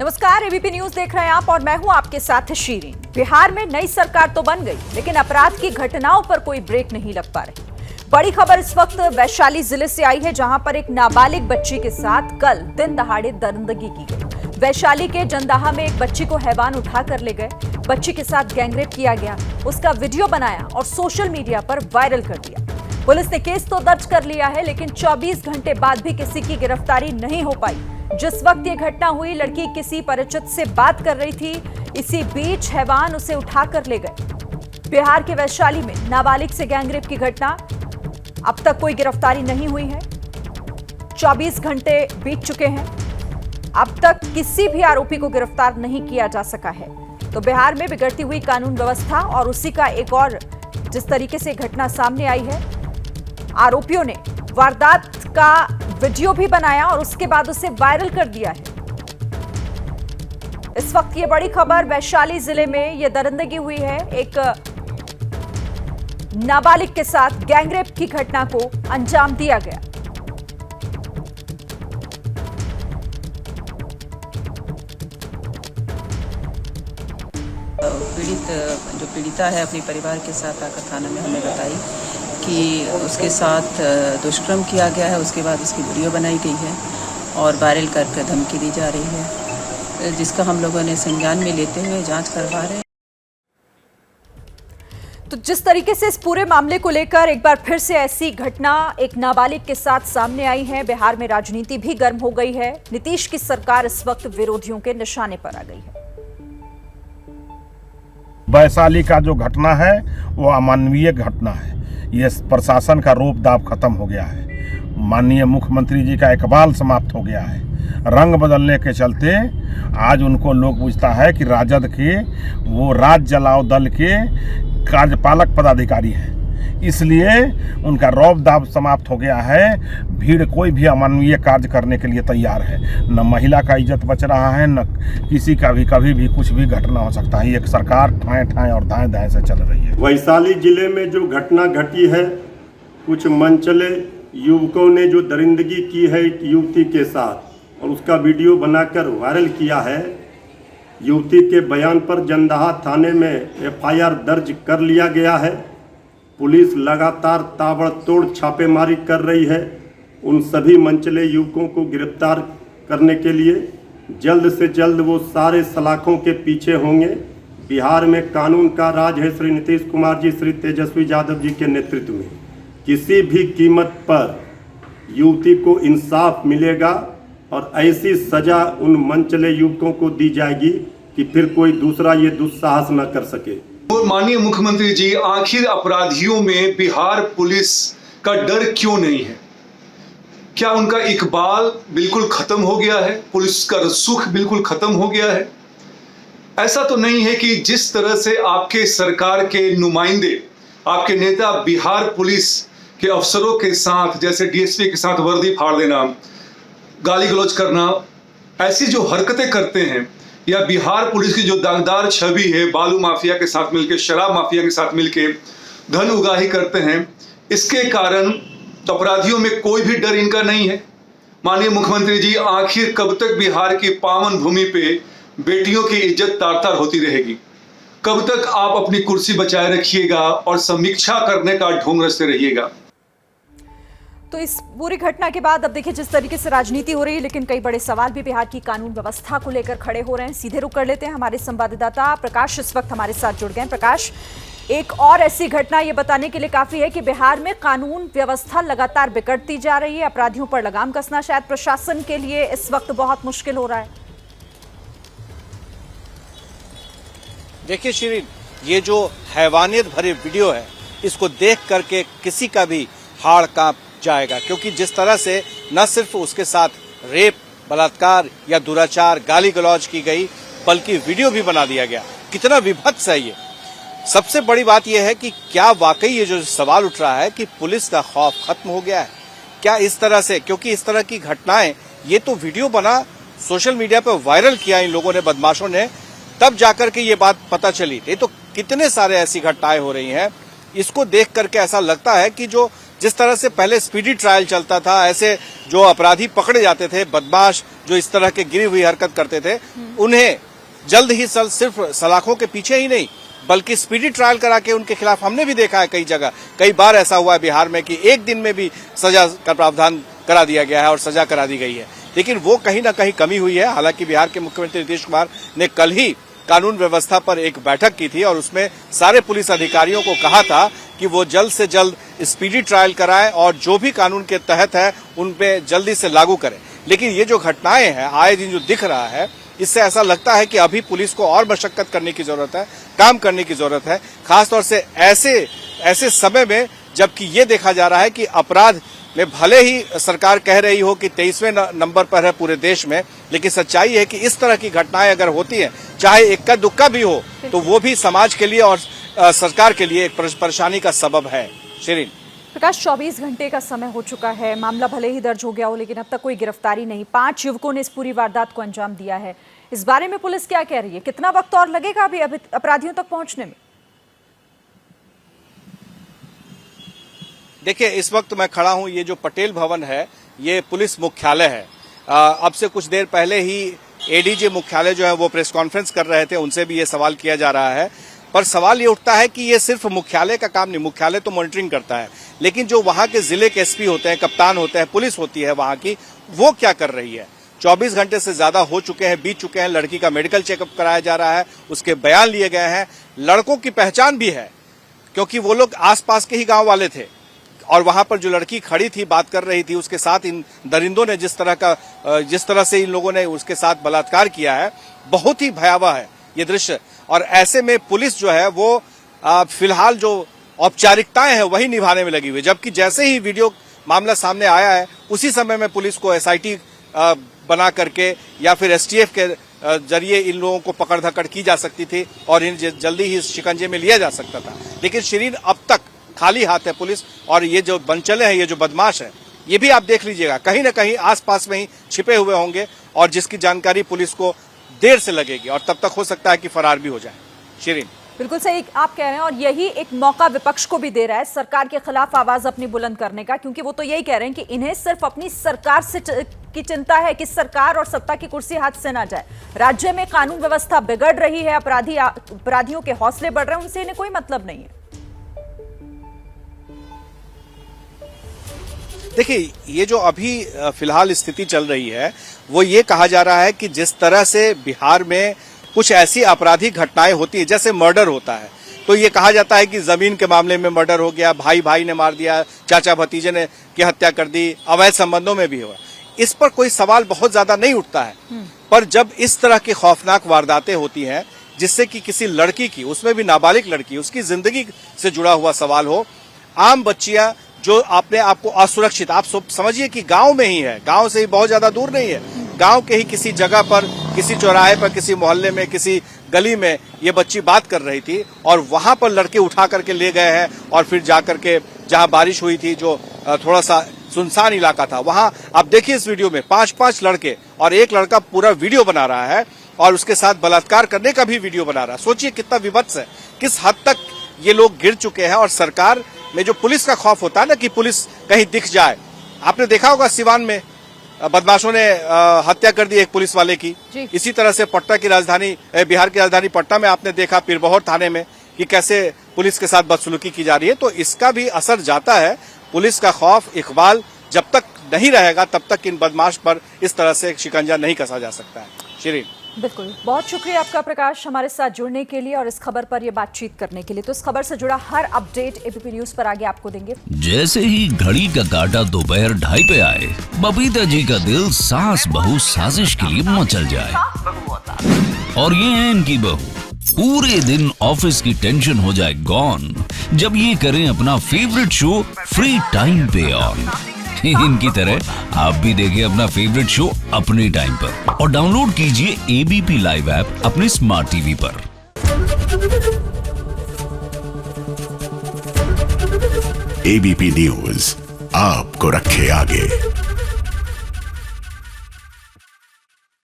नमस्कार, ABP news देख रहे हैं आप और मैं हूं आपके साथ शीरीन। बिहार में नई सरकार तो बन गई, लेकिन अपराध की घटनाओं पर कोई ब्रेक नहीं लग पा रही। बड़ी खबर इस वक्त वैशाली जिले से आई है, जहां पर एक नाबालिग बच्ची के साथ कल दिन दहाड़े दरिंदगी की गई। वैशाली के जंदाहा में एक बच्ची को हैवान उठाकर ले गए, बच्ची के साथ गैंगरेप किया गया, उसका वीडियो बनाया और सोशल मीडिया पर वायरल कर दिया। पुलिस ने केस तो दर्ज कर लिया है, लेकिन 24 घंटे बाद भी किसी की गिरफ्तारी नहीं हो पाई। जिस वक्त ये घटना हुई, लड़की किसी परिचित से बात कर रही थी, इसी बीच हैवान उसे उठाकर ले गए। बिहार के वैशाली में नाबालिग से गैंगरेप की घटना, अब तक कोई गिरफ्तारी नहीं हुई है। 24 घंटे बीत चुके हैं, अब तक किसी भी आरोपी को गिरफ्तार नहीं किया जा सका है। तो बिहार में बिगड़ती हुई कानून व्यवस्था और उसी का एक और जिस तरीके से घटना सामने आई है, आरोपियों ने वारदात का वीडियो भी बनाया और उसके बाद उसे वायरल कर दिया है। इस वक्त ये बड़ी खबर वैशाली जिले में ये दरिंदगी हुई है, एक नाबालिग के साथ गैंगरेप की घटना को अंजाम दिया गया। पीड़िता है अपने परिवार के साथ आकर थाना में हमें बताई कि उसके साथ दुष्कर्म किया गया है। उसके बाद उसकी वीडियो बनाई गई है और वायरल करके धमकी दी जा रही है, जिसका हम लोगों ने संज्ञान में लेते हुए जांच करवा रहे हैं। तो जिस तरीके से इस पूरे मामले को लेकर एक बार फिर से ऐसी घटना एक नाबालिग के साथ सामने आई है, बिहार में राजनीति भी गर्म हो गई है। नीतीश की सरकार इस वक्त विरोधियों के निशाने पर आ गई है। वैशाली का जो घटना है वो अमानवीय घटना है। ये प्रशासन का रोप दाप खत्म हो गया है। माननीय मुख्यमंत्री जी का इकबाल समाप्त हो गया है। रंग बदलने के चलते आज उनको लोग पूछता है कि राजद के वो राज जलाओ दल के कार्यपालक पदाधिकारी हैं, इसलिए उनका रौब दाब समाप्त हो गया है। भीड़ कोई भी अमानवीय कार्य करने के लिए तैयार है। न महिला का इज्जत बच रहा है, न किसी का भी कभी भी कुछ भी घटना हो सकता है। एक सरकार ठाएं ठाएं और दाएं दाएं से चल रही है। वैशाली जिले में जो घटना घटी है, कुछ मनचले युवकों ने जो दरिंदगी की है एक युवती के साथ और उसका वीडियो बनाकर वायरल किया है। युवती के बयान पर जंदाहा थाने में FIR दर्ज कर लिया गया है। पुलिस लगातार ताबड़तोड़ छापेमारी कर रही है। उन सभी मनचले युवकों को गिरफ्तार करने के लिए जल्द से जल्द वो सारे सलाखों के पीछे होंगे। बिहार में कानून का राज है। श्री नीतीश कुमार जी, श्री तेजस्वी यादव जी के नेतृत्व में किसी भी कीमत पर युवती को इंसाफ मिलेगा और ऐसी सजा उन मनचले युवकों को दी जाएगी कि फिर कोई दूसरा ये दुस्साहस न कर सके। और माननीय मुख्यमंत्री जी, आखिर अपराधियों में बिहार पुलिस का डर क्यों नहीं है? क्या उनका इकबाल बिल्कुल खत्म हो गया है? पुलिस का रसूख बिल्कुल खत्म हो गया है? ऐसा तो नहीं है कि जिस तरह से आपके सरकार के नुमाइंदे, आपके नेता बिहार पुलिस के अफसरों के साथ, जैसे DSP के साथ वर्दी फाड़ देना, गाली गलौज करना, ऐसी जो हरकतें करते हैं, या बिहार पुलिस की जो दागदार छवि है, बालू माफिया के साथ मिलकर, शराब माफिया के साथ मिलकर धन उगाही करते हैं, इसके कारण अपराधियों में कोई भी डर इनका नहीं है। माननीय मुख्यमंत्री जी, आखिर कब तक बिहार की पावन भूमि पे बेटियों की इज्जत तार-तार होती रहेगी? कब तक आप अपनी कुर्सी बचाए रखिएगा और समीक्षा करने का ढोंग रचते रहिएगा? तो इस पूरी घटना के बाद अब देखिए जिस तरीके से राजनीति हो रही है, लेकिन कई बड़े सवाल भी बिहार की कानून व्यवस्था को लेकर खड़े हो रहे हैं। सीधे रुक कर लेते हैं, हमारे संवाददाता प्रकाश इस वक्त हमारे साथ जुड़ गए हैं। प्रकाश, एक और ऐसी घटना ये बताने के लिए काफी है कि बिहार में कानून व्यवस्था लगातार बिगड़ती जा रही है। अपराधियों पर लगाम कसना शायद प्रशासन के लिए इस वक्त बहुत मुश्किल हो रहा है। देखिए शिरीन, ये जो हैवानियत भरे वीडियो है, इसको देख करके किसी का भी हाड़ कांप जाएगा, क्योंकि जिस तरह से न सिर्फ उसके साथ रेप, बलात्कार या दुराचार, गाली गलौज की गई, बल्कि वीडियो भी बना दिया गया। कितना विभत्स है ये। सबसे बड़ी बात यह है कि क्या वाकई ये जो सवाल उठ रहा है कि पुलिस का खौफ खत्म हो गया है क्या इस तरह से? क्योंकि इस तरह की घटनाएं, ये तो वीडियो बना, सोशल मीडिया पर वायरल किया इन लोगों ने, बदमाशों ने, तब जाकर के ये बात पता चली। ये तो कितने सारे ऐसी घटनाएं हो रही हैं। इसको देख करके ऐसा लगता है कि जिस तरह से पहले स्पीडी ट्रायल चलता था, ऐसे जो अपराधी पकड़े जाते थे, बदमाश जो इस तरह के गिरी हुई हरकत करते थे, उन्हें जल्द ही जल्द सिर्फ सलाखों के पीछे ही नहीं बल्कि स्पीडी ट्रायल करा के उनके खिलाफ हमने भी देखा है कई जगह, कई बार ऐसा हुआ है बिहार में कि एक दिन में भी सजा का प्रावधान करा दिया गया है और सजा करा दी गई है। लेकिन वो कहीं ना कहीं कमी हुई है। हालांकि बिहार के मुख्यमंत्री नीतीश कुमार ने कल ही कानून व्यवस्था पर एक बैठक की थी और उसमें सारे पुलिस अधिकारियों को कहा था कि वो जल्द से जल्द स्पीडी ट्रायल कराएं और जो भी कानून के तहत है उन पे जल्दी से लागू करें। लेकिन ये जो घटनाएं हैं आए दिन जो दिख रहा है, इससे ऐसा लगता है कि अभी पुलिस को और मशक्कत करने की जरूरत है, काम करने की जरूरत है, खासतौर से ऐसे समय में जबकि ये देखा जा रहा है कि अपराध में भले ही सरकार कह रही हो कि 23वें नंबर पर है पूरे देश में, लेकिन सच्चाई है कि इस तरह की घटनाएं अगर होती हैं, चाहे इक्का दुक्का भी हो, तो वो भी समाज के लिए और सरकार के लिए एक परेशानी का सबब है। शिरीन। प्रकाश, 24 घंटे का समय हो चुका है, मामला भले ही दर्ज हो गया हो लेकिन अब तक कोई गिरफ्तारी नहीं। 5 युवकों ने इस पूरी वारदात को अंजाम दिया है। इस बारे में पुलिस क्या कह रही है? कितना वक्त और लगेगा अभी अपराधियों तक पहुंचने में? देखिए, इस वक्त मैं खड़ा हूं, ये जो पटेल भवन है ये पुलिस मुख्यालय है। अब से कुछ देर पहले ही एडीजी मुख्यालय जो है वो प्रेस कॉन्फ्रेंस कर रहे थे, उनसे भी ये सवाल किया जा रहा है। पर सवाल ये उठता है कि ये सिर्फ मुख्यालय का काम नहीं, मुख्यालय तो मॉनिटरिंग करता है, लेकिन जो वहां के जिले के एसपी होते हैं, कप्तान होते हैं, पुलिस होती है वहां की, वो क्या कर रही है? 24 घंटे से ज्यादा हो चुके हैं, बीत चुके हैं, लड़की का मेडिकल चेकअप कराया जा रहा है, उसके बयान लिए गए हैं, लड़कों की पहचान भी है क्योंकि वो लोग आसपास के ही गांव वाले थे और वहां पर जो लड़की खड़ी थी, बात कर रही थी, उसके साथ इन दरिंदों ने जिस तरह से इन लोगों ने उसके साथ बलात्कार किया है, बहुत ही भयावह है ये दृश्य। और ऐसे में पुलिस जो है वो फिलहाल जो औपचारिकताएं हैं वही निभाने में लगी हुई है, जबकि जैसे ही वीडियो मामला सामने आया है उसी समय में पुलिस को एसआईटी बना करके या फिर एसटीएफ के जरिए इन लोगों को पकड़ धकड़ की जा सकती थी और इन्हें जल्दी ही शिकंजे में लिया जा सकता था। लेकिन शिरीन, अब तक खाली हाथ है पुलिस, और ये जो बनचले हैं, ये जो बदमाश है, ये भी आप देख लीजिएगा कहीं ना कहीं आसपास में ही छिपे हुए होंगे और जिसकी जानकारी पुलिस को देर से लगेगी और तब तक हो सकता है कि फरार भी हो जाए। शिरीन, बिल्कुल सही आप कह रहे हैं और यही एक मौका विपक्ष को भी दे रहा है सरकार के खिलाफ आवाज अपनी बुलंद करने का, क्योंकि वो तो यही कह रहे हैं कि इन्हें सिर्फ अपनी सरकार से की चिंता है कि सरकार और सत्ता की कुर्सी हाथ से ना जाए। राज्य में कानून व्यवस्था बिगड़ रही है, अपराधियों के हौसले बढ़ रहे हैं, उनसे इन्हें कोई मतलब नहीं है। देखिए, ये जो अभी फिलहाल स्थिति चल रही है वो ये कहा जा रहा है कि जिस तरह से बिहार में कुछ ऐसी आपराधिक घटनाएं होती है, जैसे मर्डर होता है, तो ये कहा जाता है कि जमीन के मामले में मर्डर हो गया, भाई ने मार दिया, चाचा भतीजे ने की हत्या कर दी, अवैध संबंधों में भी हुआ। इस पर कोई सवाल बहुत ज्यादा नहीं उठता है, पर जब इस तरह की खौफनाक वारदातें होती हैं जिससे कि किसी लड़की की, उसमें भी नाबालिग लड़की, उसकी जिंदगी से जुड़ा हुआ सवाल हो, आम बच्चियां जो अपने आपको असुरक्षित, आप समझिए कि गांव में ही है, गांव से ही बहुत ज्यादा दूर नहीं है, गांव के ही किसी जगह पर, किसी चौराहे पर, किसी मोहल्ले में, किसी गली में ये बच्ची बात कर रही थी और वहां पर लड़के उठा करके ले गए हैं और फिर जाकर के जहां बारिश हुई थी, जो थोड़ा सा सुनसान इलाका था, वहां आप देखिए इस वीडियो में 5-5 लड़के और एक लड़का पूरा वीडियो बना रहा है और उसके साथ बलात्कार करने का भी वीडियो बना रहा है। सोचिए कितना विभत्स है, किस हद तक ये लोग गिर चुके हैं। और सरकार में जो पुलिस का खौफ होता है ना कि पुलिस कहीं दिख जाए, आपने देखा होगा सिवान में बदमाशों ने हत्या कर दी एक पुलिस वाले की। इसी तरह से पटना की राजधानी, बिहार की राजधानी पटना में आपने देखा पीरबहोर थाने में कि कैसे पुलिस के साथ बदसलूकी की जा रही है। तो इसका भी असर जाता है। पुलिस का खौफ, इकबाल जब तक नहीं रहेगा तब तक इन बदमाश पर इस तरह से शिकंजा नहीं कसा जा सकता है। शिरीन, बिल्कुल, बहुत शुक्रिया आपका प्रकाश, हमारे साथ जुड़ने के लिए और इस खबर पर ये बातचीत करने के लिए। तो इस खबर से जुड़ा हर अपडेट एबीपी न्यूज पर आगे आपको देंगे। जैसे ही घड़ी का काटा दोपहर 2:30 पे आए, बबीता जी का दिल सास बहू साजिश के लिए मचल जाए। और ये है इनकी बहू, पूरे दिन ऑफिस की टेंशन हो जाए गॉन जब ये करें अपना फेवरेट शो फ्री टाइम पे ऑन। इनकी तरह आप भी देखिए अपना फेवरेट शो अपने टाइम पर और डाउनलोड कीजिए एबीपी लाइव ऐप अपने स्मार्ट टीवी पर। एबीपी न्यूज आपको रखे आगे।